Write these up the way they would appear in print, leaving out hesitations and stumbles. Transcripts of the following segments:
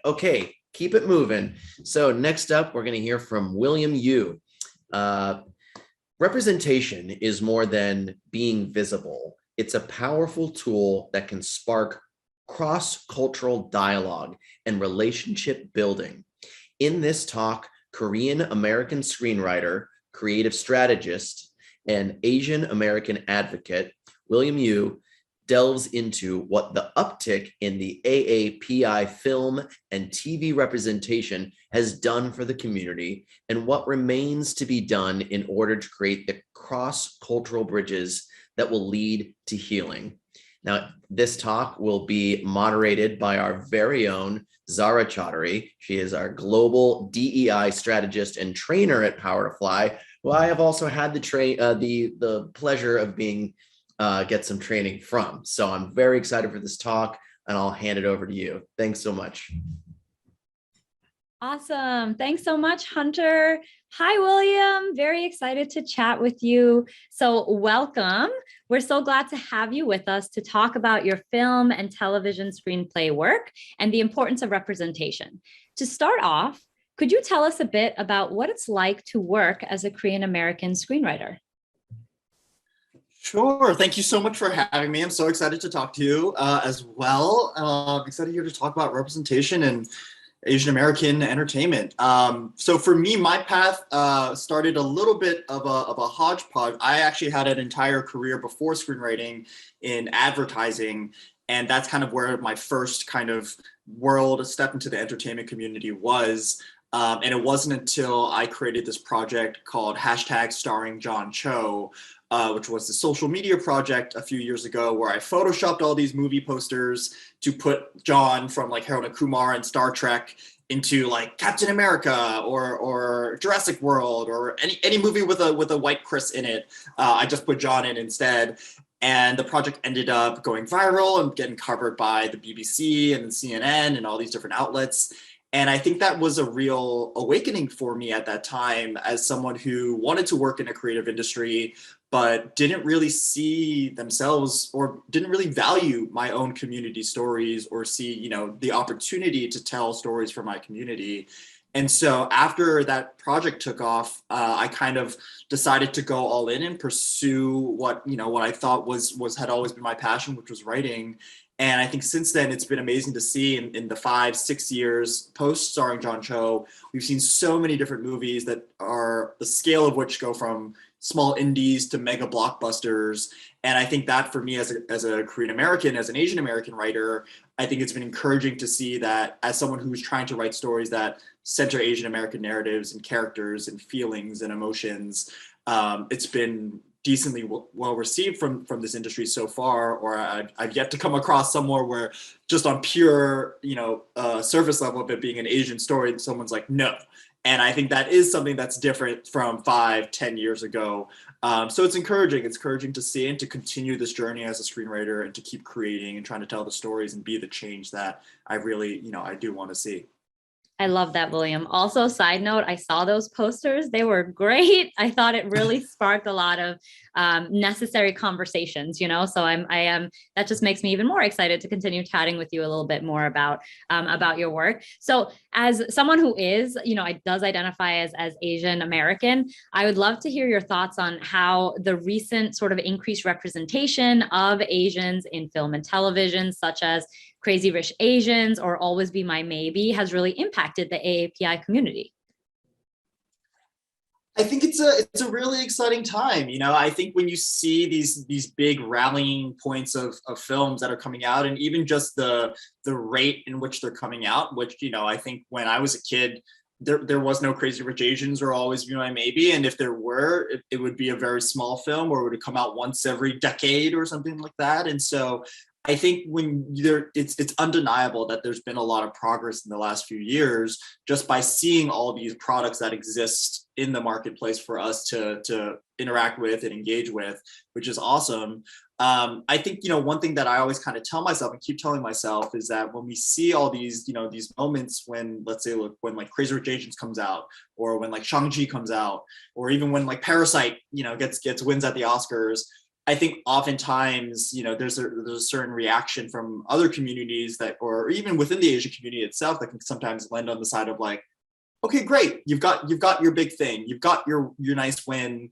Okay, keep it moving. So next up, we're going to hear from William Yu. Representation is more than being visible. It's a powerful tool that can spark cross-cultural dialogue and relationship building. In this talk, Korean-American screenwriter, creative strategist, and Asian American advocate, William Yu, delves into what the uptick in the AAPI film and TV representation has done for the community and what remains to be done in order to create the cross-cultural bridges that will lead to healing. Now, this talk will be moderated by our very own Zara Chaudhary. She is our global DEI strategist and trainer at Power to Fly, who I have also had the pleasure of get some training from. So I'm very excited for this talk, and I'll hand it over to you. Thanks so much. Awesome. Thanks so much, Hunter. Hi, William. Very excited to chat with you. So welcome. We're so glad to have you with us to talk about your film and television screenplay work and the importance of representation. To start off, could you tell us a bit about what it's like to work as a Korean American screenwriter? Sure. Thank you so much for having me. I'm so excited to talk to you as well. I'm excited here to talk about representation and Asian American entertainment. So for me, my path started a little bit of a hodgepodge. I actually had an entire career before screenwriting in advertising, and that's kind of where my first kind of step into the entertainment community was. And it wasn't until I created this project called #StarringJohnCho, which was the social media project a few years ago, where I photoshopped all these movie posters to put John from like Harold and Kumar and Star Trek into like Captain America or Jurassic World or any movie with a white Chris in it. I just put John in instead. And the project ended up going viral and getting covered by the BBC and CNN and all these different outlets. And I think that was a real awakening for me at that time as someone who wanted to work in a creative industry, but didn't really see themselves or didn't really value my own community stories or see, the opportunity to tell stories for my community. And so after that project took off, I kind of decided to go all in and pursue what I thought had always been my passion, which was writing. And I think since then, it's been amazing to see in the 5-6 years post Starring John Cho, we've seen so many different movies that are the scale of which go from small indies to mega blockbusters. And I think that for me as a Korean American, as an Asian American writer, I think it's been encouraging to see that as someone who's trying to write stories that center Asian American narratives and characters and feelings and emotions, it's been decently well received from this industry so far, or I've yet to come across somewhere where just on pure, surface level of it being an Asian story, someone's like, no. And I think that is something that's different from 5-10 years ago. So it's encouraging. It's encouraging to see and to continue this journey as a screenwriter and to keep creating and trying to tell the stories and be the change that I really, I do want to see. I love that, William. Also, side note, I saw those posters. They were great. I thought it really sparked a lot of necessary conversations, so that just makes me even more excited to continue chatting with you a little bit more about your work. So as someone who is, does identify as Asian American, I would love to hear your thoughts on how the recent sort of increased representation of Asians in film and television, such as Crazy Rich Asians or Always Be My Maybe, has really impacted the AAPI community. I think it's a really exciting time. I think when you see these big rallying points of films that are coming out, and even just the rate in which they're coming out, which, I think when I was a kid, there was no Crazy Rich Asians or Always Be My Maybe. And if there were, it would be a very small film, or it would come out once every decade or something like that. And so I think it's undeniable that there's been a lot of progress in the last few years just by seeing all these products that exist in the marketplace for us to interact with and engage with, which is awesome. I think, one thing that I always kind of tell myself and keep telling myself is that when we see all these, these moments when, let's say, when like Crazy Rich Asians comes out, or when like Shang-Chi comes out, or even when like Parasite, gets wins at the Oscars, I think oftentimes, there's a certain reaction from other communities that, or even within the Asian community itself, that can sometimes lend on the side of like, okay, great, you've got your big thing, you've got your nice win,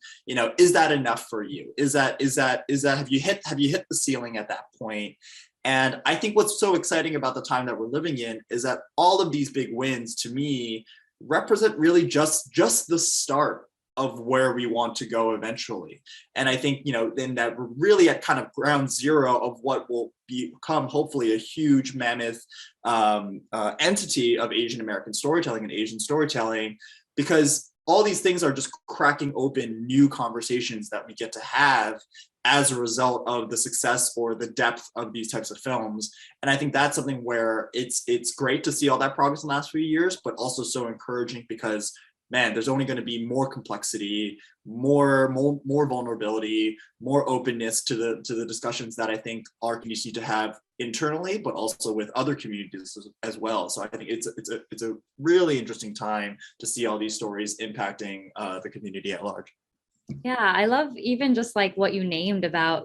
is that enough for you? Have you hit the ceiling at that point? And I think what's so exciting about the time that we're living in is that all of these big wins, to me, represent really just the start of where we want to go eventually. And I think, then that we're really at kind of ground zero of what will become hopefully a huge mammoth entity of Asian American storytelling and Asian storytelling, because all these things are just cracking open new conversations that we get to have as a result of the success or the depth of these types of films. And I think that's something where it's great to see all that progress in the last few years, but also so encouraging because, man, there's only going to be more complexity, more vulnerability, more openness to the discussions that I think our communities need to have internally, but also with other communities as well. So I think it's a really interesting time to see all these stories impacting the community at large. Yeah, I love even just like what you named about,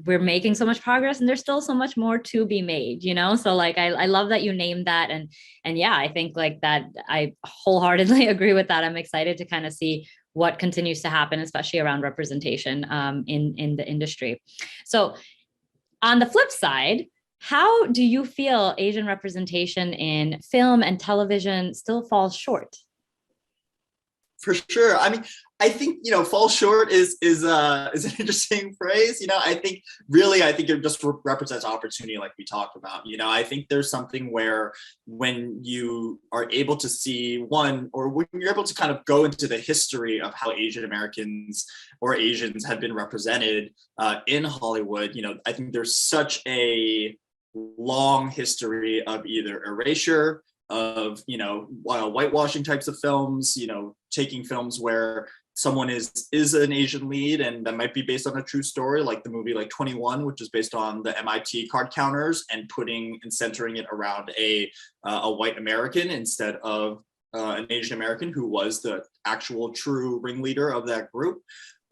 we're making so much progress and there's still so much more to be made, so like I love that you named that. And yeah, I think like that I wholeheartedly agree with that. I'm excited to kind of see what continues to happen, especially around representation in the industry. So on the flip side, how do you feel Asian representation in film and television still falls short? For sure. I mean, I think, fall short is an interesting phrase. I think it just represents opportunity, like we talked about. I think there's something where when you are able to see one, or when you're able to kind of go into the history of how Asian Americans or Asians have been represented in Hollywood, I think there's such a long history of either erasure, of whitewashing types of films, taking films where someone is an Asian lead and that might be based on a true story, like the movie like 21, which is based on the MIT card counters, and putting and centering it around a white American instead of an Asian American who was the actual true ringleader of that group.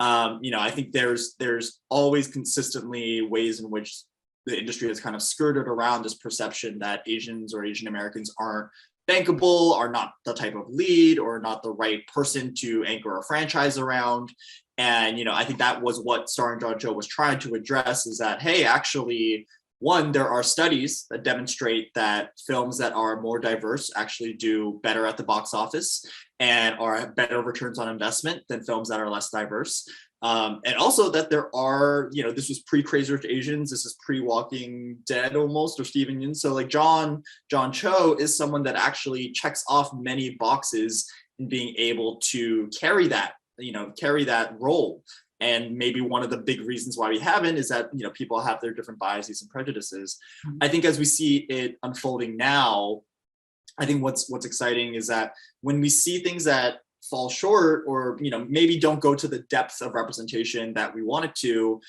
I think there's always consistently ways in which the industry has kind of skirted around this perception that Asians or Asian Americans aren't bankable, are not the type of lead, or not the right person to anchor a franchise around. And, I think that was what Starring John Cho was trying to address, is that, hey, actually, one, there are studies that demonstrate that films that are more diverse actually do better at the box office and are better returns on investment than films that are less diverse. And also that there are, this was pre-Crazy Rich Asians, this is pre-Walking Dead almost, or Steven Yeun. So like John Cho is someone that actually checks off many boxes in being able to carry that role. And maybe one of the big reasons why we haven't is that, people have their different biases and prejudices. Mm-hmm. I think as we see it unfolding now, I think what's exciting is that when we see things that fall short, or maybe don't go to the depth of representation that we want it to,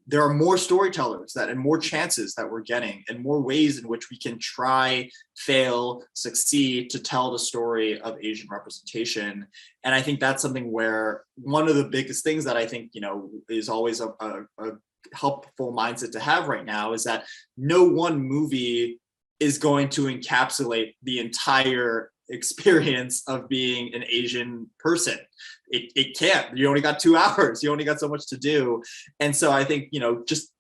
there are more storytellers and more chances that we're getting, and more ways in which we can try, fail, succeed to tell the story of Asian representation. And I think that's something where one of the biggest things that I think is always a helpful mindset to have right now is that no one movie is going to encapsulate the entire experience of being an Asian person. It can't. You only got 2 hours. You only got so much to do. And so I think, just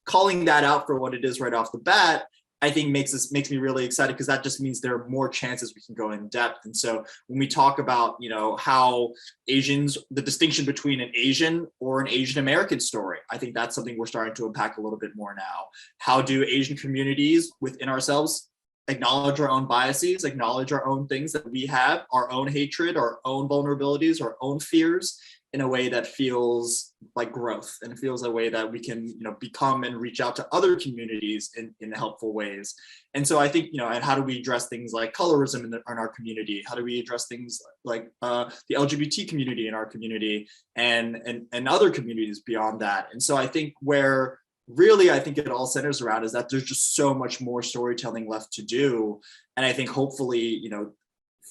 calling that out for what it is right off the bat, I think makes me really excited, because that just means there are more chances we can go in depth. And so when we talk about, how Asians, the distinction between an Asian or an Asian American story, I think that's something we're starting to unpack a little bit more now. How do Asian communities within ourselves acknowledge our own biases, acknowledge our own things that we have, our own hatred, our own vulnerabilities, our own fears, in a way that feels like growth, and it feels a way that we can, become and reach out to other communities in helpful ways. And so I think, and how do we address things like colorism in our community? How do we address things like the LGBT community in our community, and other communities beyond that? And so I think where really, I think it all centers around is that there's just so much more storytelling left to do. And I think hopefully,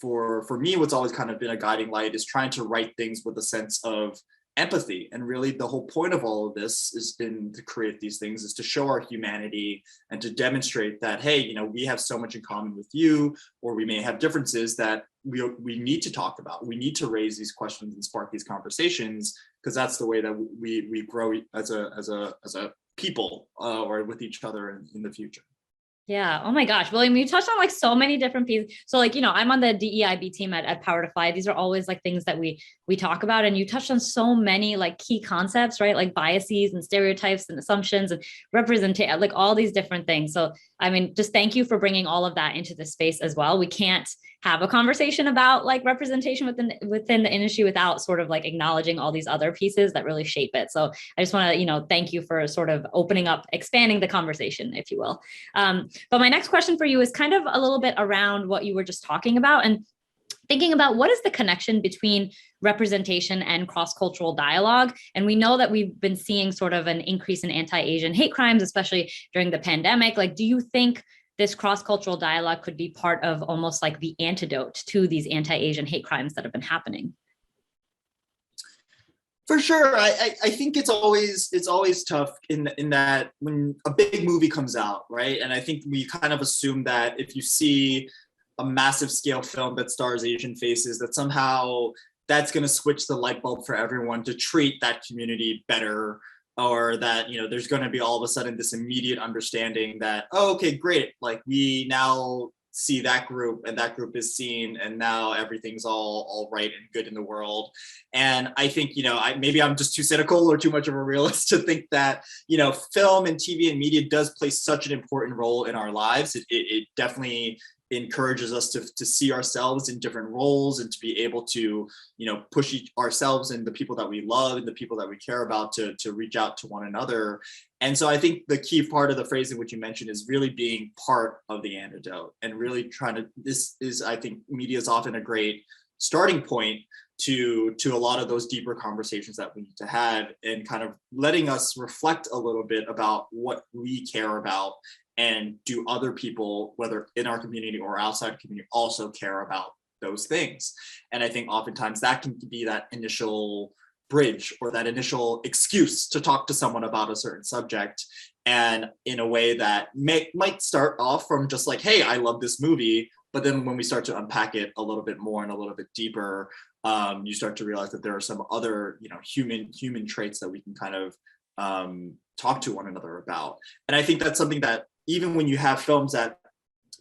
for me, what's always kind of been a guiding light is trying to write things with a sense of empathy. And really the whole point of all of this has been to create these things, is to show our humanity and to demonstrate that, hey, you know, we have so much in common with you, or we may have differences that we need to talk about. We need to raise these questions and spark these conversations, because that's the way that we grow as a people, or with each other in the future. Yeah. Oh my gosh, William, you touched on like so many different pieces. So like, you know, I'm on the DEIB team at Power to Fly. These are always like things that we talk about, and you touched on so many like key concepts, right? Like biases and stereotypes and assumptions and representation, like all these different things. So, I mean, just thank you for bringing all of that into the space as well. We can't have a conversation about like representation within the industry without sort of like acknowledging all these other pieces that really shape it. So I just want to, you know, thank you for sort of opening up, expanding the conversation, if you will. But my next question for you is kind of a little bit around what you were just talking about, and thinking about what is the connection between representation and cross-cultural dialogue. And we know that we've been seeing sort of an increase in anti-Asian hate crimes, especially during the pandemic. Like, do you think this cross-cultural dialogue could be part of almost like the antidote to these anti-Asian hate crimes that have been happening? For sure. I think it's always tough in that when a big movie comes out, right? And I think we kind of assume that if you see a massive scale film that stars Asian faces, that somehow that's going to switch the light bulb for everyone to treat that community better, or that, you know, there's going to be all of a sudden this immediate understanding that, oh, okay, great, like we now see that group and that group is seen, and now everything's all right and good in the world. And I think, you know, maybe I'm just too cynical or too much of a realist to think that, you know, film and TV and media does play such an important role in our lives. It definitely encourages us to see ourselves in different roles, and to be able to, you know, push ourselves and the people that we love and the people that we care about to reach out to one another. And so I think the key part of the phrase in which you mentioned is really being part of the antidote, and really trying to, I think media is often a great starting point to a lot of those deeper conversations that we need to have, and kind of letting us reflect a little bit about what we care about, and do other people, whether in our community or outside community, also care about those things. And I think oftentimes that can be that initial bridge, or that initial excuse to talk to someone about a certain subject, and in a way that might start off from just like, hey, I love this movie, but then when we start to unpack it a little bit more and a little bit deeper, you start to realize that there are some other, you know, human traits that we can kind of talk to one another about. And I think that's something that even when you have films that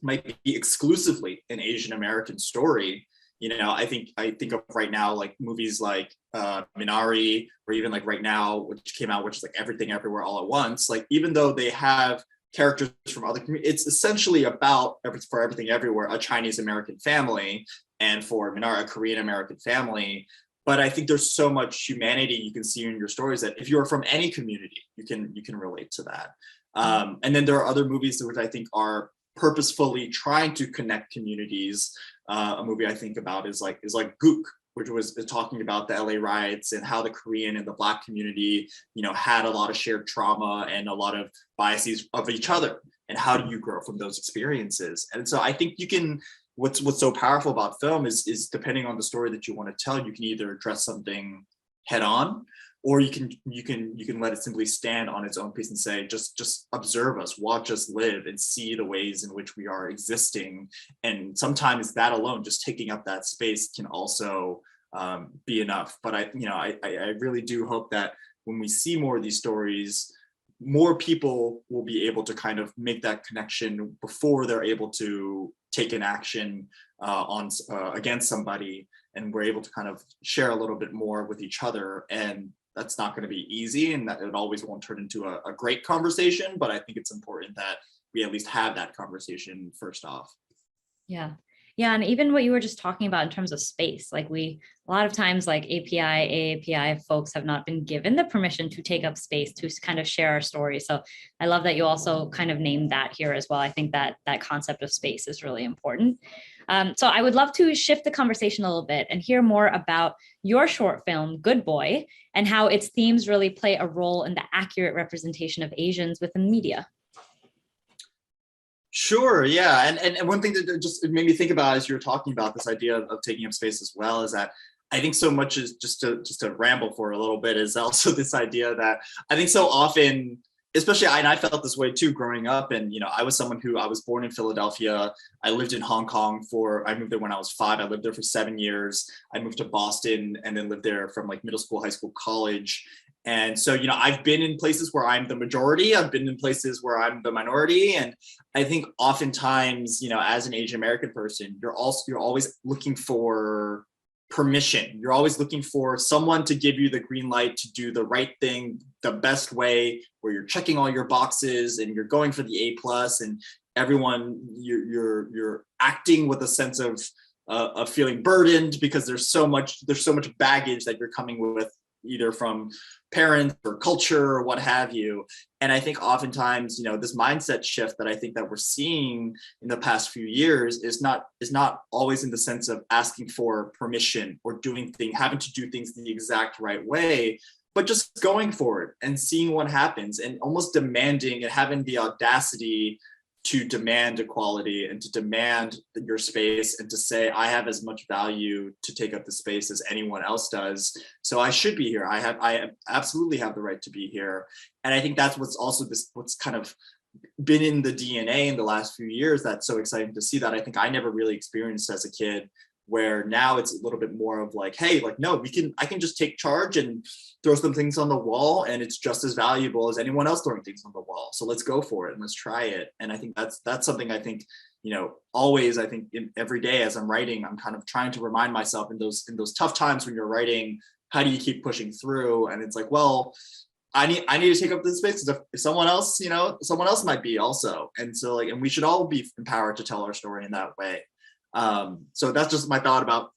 might be exclusively an Asian American story, you know, I think of right now, like movies like Minari, or even like right now, which came out, which is like Everything Everywhere All at Once. Like, even though they have characters from other communities, it's essentially about, for Everything Everywhere, a Chinese American family, and for Minari, a Korean American family. But I think there's so much humanity you can see in your stories that if you're from any community, you can relate to that. And then there are other movies which I think are purposefully trying to connect communities. A movie I think about is like Gook, which was talking about the LA riots and how the Korean and the Black community, you know, had a lot of shared trauma and a lot of biases of each other. And how do you grow from those experiences? And so I think you can. What's so powerful about film is depending on the story that you want to tell, you can either address something head on, or you can let it simply stand on its own piece and say, just observe us, watch us live, and see the ways in which we are existing. And sometimes that alone, just taking up that space, can also be enough. But I really do hope that when we see more of these stories, more people will be able to kind of make that connection before they're able to take an action against somebody, and we're able to kind of share a little bit more with each other. And that's not going to be easy, and that it always won't turn into a great conversation, but I think it's important that we at least have that conversation first off. Yeah. Yeah. And even what you were just talking about in terms of space, like a lot of times, like AAPI folks have not been given the permission to take up space to kind of share our stories. So I love that you also kind of named that here as well. I think that concept of space is really important. So I would love to shift the conversation a little bit and hear more about your short film, Good Boy, and how its themes really play a role in the accurate representation of Asians within media. Sure, yeah. And one thing that just made me think about as you were talking about this idea of taking up space as well, is that I think so much is just to ramble for a little bit is also this idea that I think so often, especially and I felt this way too growing up. And, I was someone I was born in Philadelphia. I lived in Hong Kong I moved there when I was 5. I lived there for 7 years. I moved to Boston and then lived there from like middle school, high school, college. And so, I've been in places where I'm the majority. I've been in places where I'm the minority. And I think oftentimes, as an Asian American person, you're always looking for permission. You're always looking for someone to give you the green light to do the right thing the best way, where you're checking all your boxes and you're going for the A+, and everyone you're acting with a sense of feeling burdened because there's so much baggage that you're coming with, either from parents or culture or what have you. And I think oftentimes, this mindset shift that I think that we're seeing in the past few years is not always in the sense of asking for permission or having to do things the exact right way, but just going for it and seeing what happens and almost demanding and having the audacity to demand equality and to demand your space and to say, I have as much value to take up the space as anyone else does. So I should be here. I absolutely have the right to be here. And I think that's what's kind of been in the DNA in the last few years. That's so exciting to see that I think I never really experienced as a kid, where now it's a little bit more of like, hey, like, no, I can just take charge and throw some things on the wall, and it's just as valuable as anyone else throwing things on the wall. So let's go for it and let's try it. And I think that's something I think, always, I think every day as I'm writing, I'm kind of trying to remind myself in those tough times when you're writing, how do you keep pushing through? And it's like, well, I need to take up this space, because if someone else, someone else might be also. And so and we should all be empowered to tell our story in that way. So that's just my thought about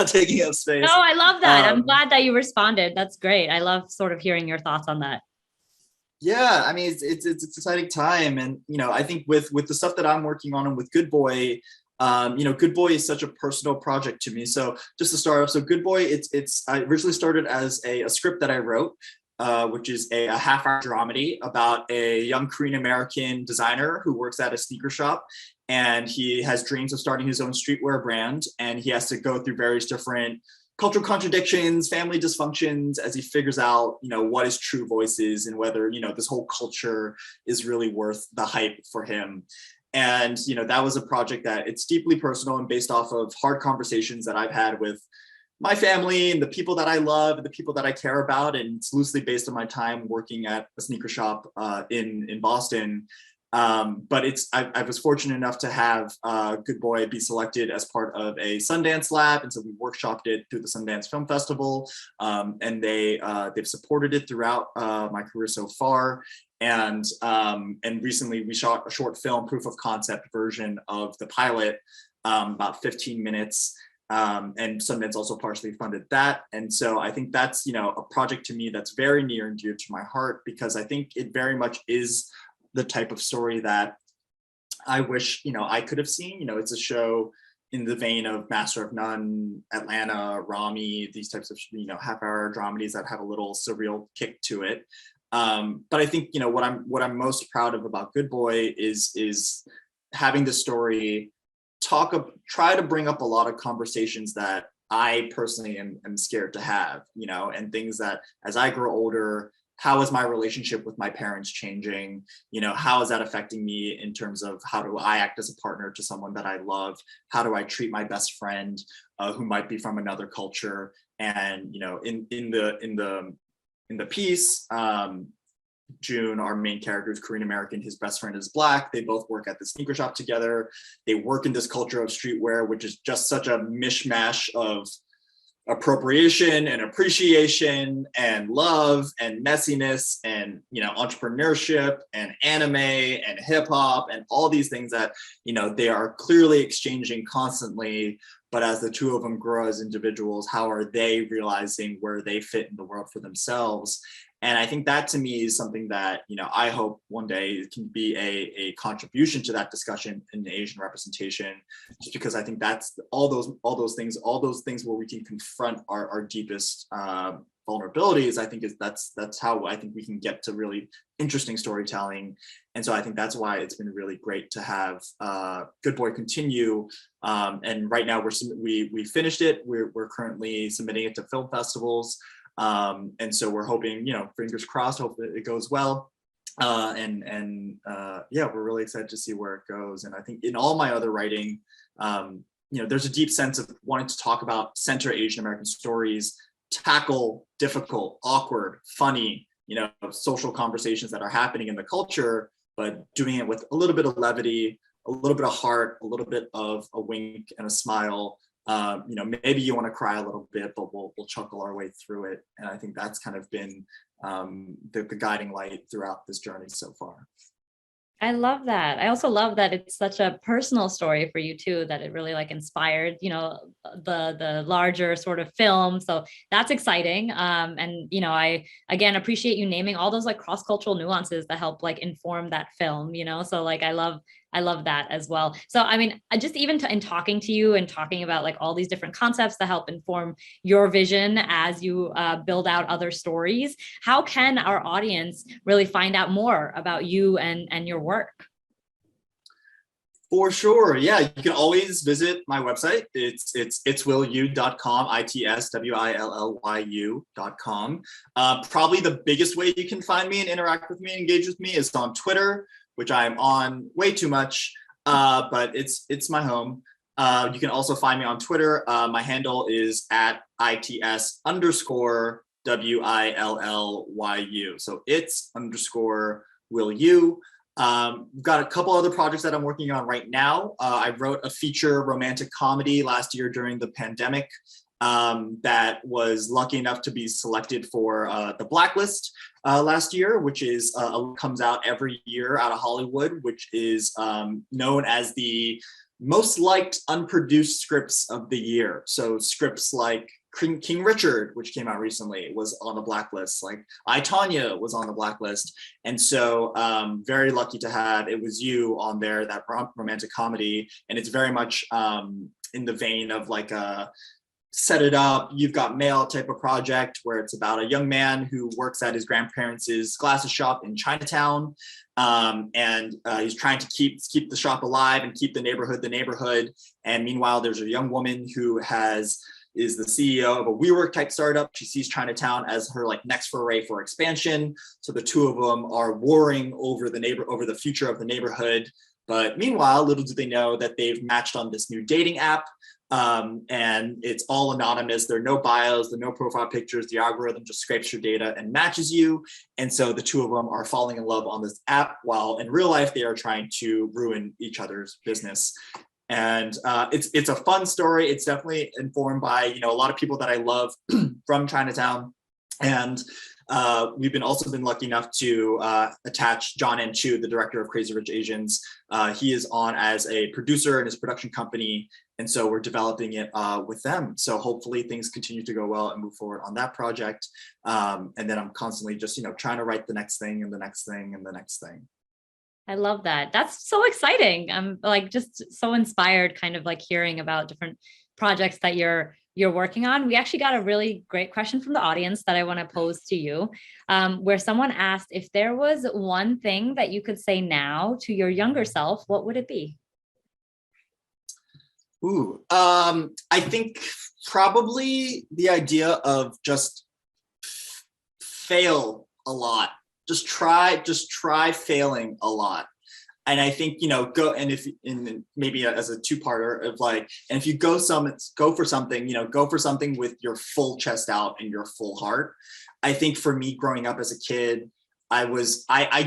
taking up space. No, I love that. I'm glad that you responded. That's great. I love sort of hearing your thoughts on that. Yeah, I mean, it's an exciting time. And, I think with the stuff that I'm working on and with Good Boy, Good Boy is such a personal project to me. So just to start off, so Good Boy, I originally started as a script that I wrote, which is a half-hour dramedy about a young KoreanAmerican designer who works at a sneaker shop. And he has dreams of starting his own streetwear brand. And he has to go through various different cultural contradictions, family dysfunctions, as he figures out, what his true voice is and whether, this whole culture is really worth the hype for him. And, that was a project that it's deeply personal and based off of hard conversations that I've had with my family and the people that I love and the people that I care about. And it's loosely based on my time working at a sneaker shop in Boston. But I was fortunate enough to have Good Boy be selected as part of a Sundance Lab, and so we workshopped it through the Sundance Film Festival, and they've supported it throughout my career so far. And recently we shot a short film proof of concept version of the pilot, about 15 minutes. And Sundance also partially funded that. And so I think that's, a project to me that's very near and dear to my heart, because I think it very much is the type of story that I wish, I could have seen. It's a show in the vein of Master of None, Atlanta, Rami, these types of, half-hour dramedies that have a little surreal kick to it. But I think, what I'm most proud of about Good Boy is having the story try to bring up a lot of conversations that I personally am scared to have, and things that as I grow older, how is my relationship with my parents changing? How is that affecting me in terms of how do I act as a partner to someone that I love? How do I treat my best friend who might be from another culture? And in the piece, June, our main character, is KoreanAmerican. His best friend is Black. They both work at the sneaker shop together. They work in this culture of streetwear, which is just such a mishmash of appropriation and appreciation and love and messiness and entrepreneurship and anime and hip hop and all these things that they are clearly exchanging constantly. But as the two of them grow as individuals, how are they realizing where they fit in the world for themselves? And I think that to me is something that, I hope one day can be a contribution to that discussion in Asian representation, just because I think that's all those things where we can confront our deepest vulnerabilities, I think that's how I think we can get to really interesting storytelling. And so I think that's why it's been really great to have Good Boy continue. And right now we finished it. We're currently submitting it to film festivals. And so we're hoping, fingers crossed, hope that it goes well. Yeah, we're really excited to see where it goes. And I think in all my other writing, there's a deep sense of wanting to talk about center Asian American stories, tackle difficult, awkward, funny, social conversations that are happening in the culture, but doing it with a little bit of levity, a little bit of heart, a little bit of a wink and a smile. Maybe you want to cry a little bit, but we'll chuckle our way through it. And I think that's kind of been the guiding light throughout this journey so far. I love that. I also love that it's such a personal story for you too, that it really inspired, the larger sort of film. So that's exciting. I again appreciate you naming all those cross-cultural nuances that help inform that film, so I love that as well. So, I mean, just even in talking to you and talking about all these different concepts that help inform your vision as you build out other stories, how can our audience really find out more about you and your work? For sure. Yeah, you can always visit my website. Itswillyu.com, ITSWILLYU.com. Probably the biggest way you can find me and interact with me, engage with me is on Twitter, which I'm on way too much, but it's my home. You can also find me on Twitter. My handle is at ITS_WILLYU. So its_WillYu. We've got a couple other projects that I'm working on right now. I wrote a feature romantic comedy last year during the pandemic that was lucky enough to be selected for the Blacklist last year, which is comes out every year out of Hollywood, which is known as the most liked unproduced scripts of the year. So scripts like King Richard, which came out recently, was on the Blacklist. Like I, Tonya was on the Blacklist. And so very lucky to have It Was You on there, that romantic comedy. And it's very much in the vein of a set it up, you've got mail type of project where it's about a young man who works at his grandparents' glasses shop in Chinatown. And he's trying to keep the shop alive and keep the neighborhood. And meanwhile, there's a young woman who is the CEO of a WeWork type startup. She sees Chinatown as her next foray for expansion. So the two of them are warring over the future of the neighborhood. But meanwhile, little do they know that they've matched on this new dating app. And it's all anonymous. There are no bios, there are no profile pictures. The algorithm just scrapes your data and matches you. And so the two of them are falling in love on this app, while in real life they are trying to ruin each other's business. And it's a fun story. It's definitely informed by a lot of people that I love from Chinatown. And we've also been lucky enough to attach John N. Chu, the director of Crazy Rich Asians. He is on as a producer in his production company. And so we're developing it with them. So hopefully things continue to go well and move forward on that project. And then I'm constantly just, trying to write the next thing and the next thing and the next thing. I love that. That's so exciting. I'm just so inspired kind of hearing about different projects that you're working on. We actually got a really great question from the audience that I want to pose to you, where someone asked, if there was one thing that you could say now to your younger self, what would it be? I think probably the idea of just fail a lot. Just try failing a lot. And I think, go, and if maybe as a two-parter of and if you go for something, go for something with your full chest out and your full heart. I think for me growing up as a kid, I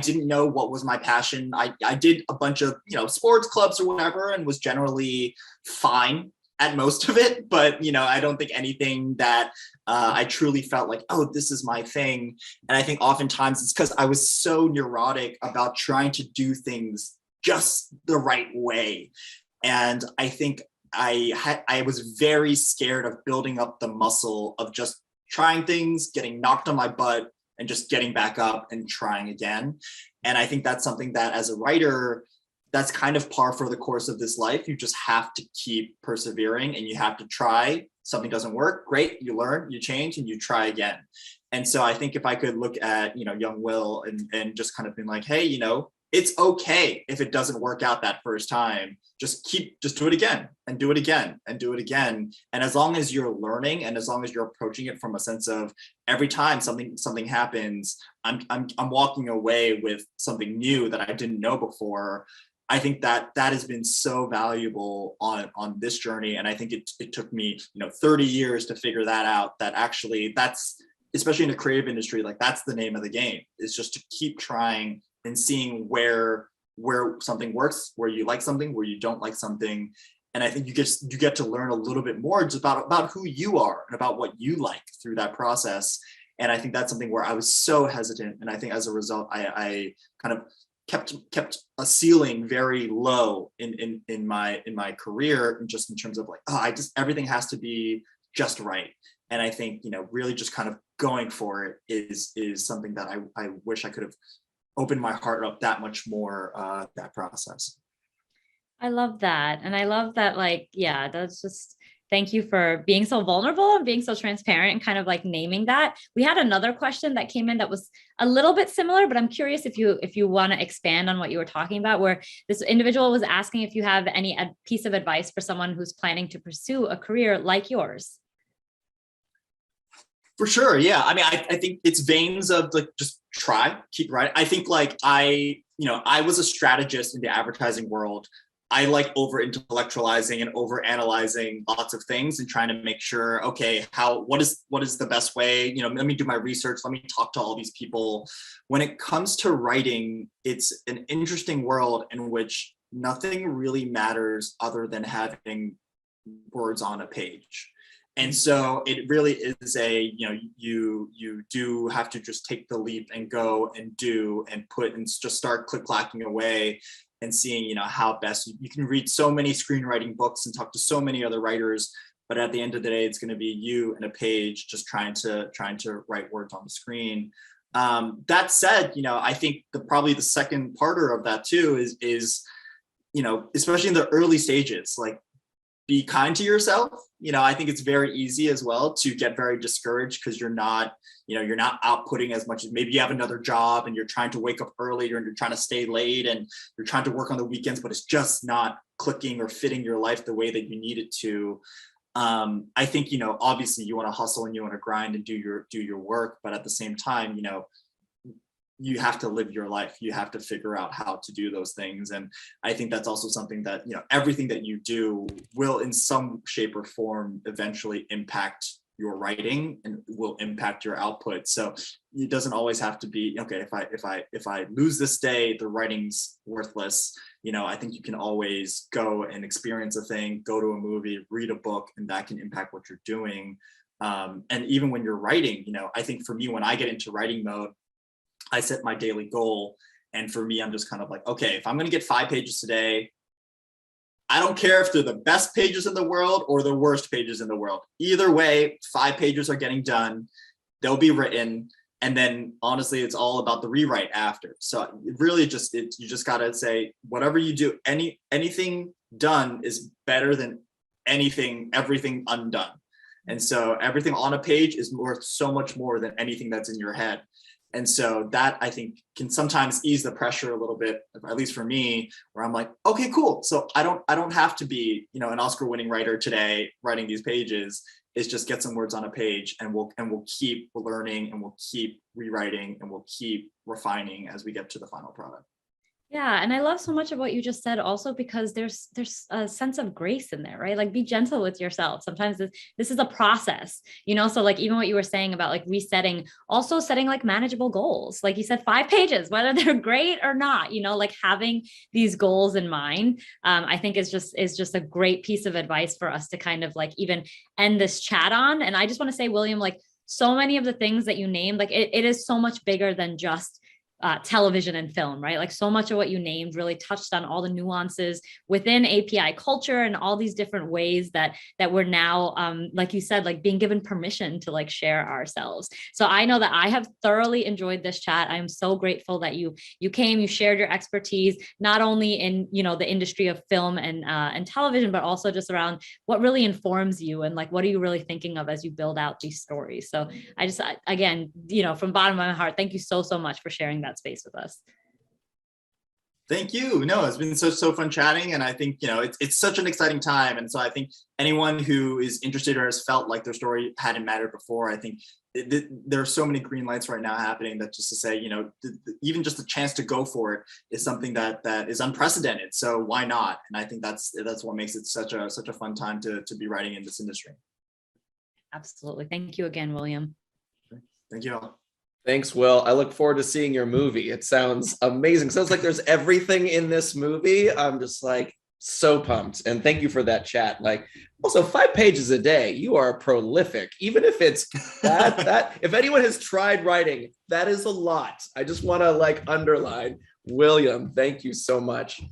didn't know what was my passion. I did a bunch of, sports clubs or whatever, and was generally fine at most of it. But, I don't think anything that I truly felt oh, this is my thing. And I think oftentimes it's because I was so neurotic about trying to do things just the right way. And I think I was very scared of building up the muscle of just trying things, getting knocked on my butt, and just getting back up and trying again. And I think that's something that as a writer, that's kind of par for the course of this life. You just have to keep persevering, and you have to try. Something doesn't work, great, you learn, you change, and you try again. And so I think if I could look at, young Will and just kind of been like, hey, it's okay if it doesn't work out that first time. Just do it again and do it again and do it again. And as long as you're learning, and as long as you're approaching it from a sense of every time something happens, I'm walking away with something new that I didn't know before. I think that has been so valuable on this journey. And I think it took me, 30 years to figure that out, that actually especially in the creative industry, like that's the name of the game, is just to keep trying and seeing where something works, where you like something, where you don't like something. And I think you get to learn a little bit more just about who you are and about what you like through that process. And I think that's something where I was so hesitant. And I think as a result, I kind of kept a ceiling very low in my career, and just in terms of like, everything has to be just right. And I think, really just kind of going for it is something that I wish I could have opened my heart up that much more, that process. I love that. And I love that, that's just, thank you for being so vulnerable and being so transparent and kind of like naming that. We had another question that came in that was a little bit similar, but I'm curious if you want to expand on what you were talking about, where this individual was asking if you have any piece of advice for someone who's planning to pursue a career like yours. For sure. Yeah. I mean, I think it's veins of like, just try, keep writing. I think I was a strategist in the advertising world. I like over intellectualizing and over analyzing lots of things and trying to make sure, okay, what is the best way? Let me do my research. Let me talk to all these people. When it comes to writing, it's an interesting world in which nothing really matters other than having words on a page. And so it really is you do have to just take the leap and go and do and put and just start click-clacking away and seeing, how best you can read so many screenwriting books and talk to so many other writers, but at the end of the day, it's going to be you and a page just trying to write words on the screen. That said, I think probably the second parter of that too is especially in the early stages, like, be kind to yourself. I think it's very easy as well to get very discouraged because you're not outputting as much. Maybe you have another job and you're trying to wake up earlier and you're trying to stay late and you're trying to work on the weekends, but it's just not clicking or fitting your life the way that you need it to. I think, obviously you want to hustle and you want to grind and do your work, but at the same time, you have to live your life. You have to figure out how to do those things. And I think that's also something that, everything that you do will in some shape or form eventually impact your writing and will impact your output. So it doesn't always have to be, okay, if I lose this day, the writing's worthless. I think you can always go and experience a thing, go to a movie, read a book, and that can impact what you're doing. And even when you're writing, I think for me, when I get into writing mode, I set my daily goal. And for me, I'm just kind of like, okay, if I'm going to get 5 pages today, I don't care if they're the best pages in the world or the worst pages in the world. Either way, 5 pages are getting done. They'll be written. And then honestly, it's all about the rewrite after. So it really you just got to say, whatever you do, anything done is better than everything undone. And so everything on a page is worth so much more than anything that's in your head. And so that, I think, can sometimes ease the pressure a little bit, at least for me, where I'm like, okay, cool. So I don't have to be, an Oscar-winning writer today writing these pages. It's just get some words on a page, and we'll keep learning, and we'll keep rewriting, and we'll keep refining as we get to the final product. Yeah. And I love so much of what you just said also, because there's a sense of grace in there, right? Like, be gentle with yourself. Sometimes this is a process, so like even what you were saying about like resetting, also setting like manageable goals. Like you said, 5 pages, whether they're great or not, like having these goals in mind, I think is just a great piece of advice for us to kind of like even end this chat on. And I just want to say, William, like so many of the things that you named, like it is so much bigger than just television and film, right? Like so much of what you named really touched on all the nuances within API culture and all these different ways that we're now, like you said, like being given permission to like share ourselves. So I know that I have thoroughly enjoyed this chat. I am so grateful that you came, you shared your expertise, not only in, you know, the industry of film and television, but also just around what really informs you and like what are you really thinking of as you build out these stories. So again, you know, from the bottom of my heart, thank you so much for sharing that space with us. Thank you. No, it's been so fun chatting, and I think, you know, it's such an exciting time, and so I think anyone who is interested or has felt like their story hadn't mattered before, I think there are so many green lights right now happening that just to say, you know, even just the chance to go for it is something that is unprecedented. So why not? And I think that's what makes it such a fun time to be writing in this industry. Absolutely. Thank you again, William. Thank you all. Thanks, Will. I look forward to seeing your movie. It sounds amazing. Sounds like there's everything in this movie. I'm just like so pumped. And thank you for that chat. Like, also 5 pages a day. You are prolific. Even if it's that if anyone has tried writing, that is a lot. I just want to like underline, William, thank you so much.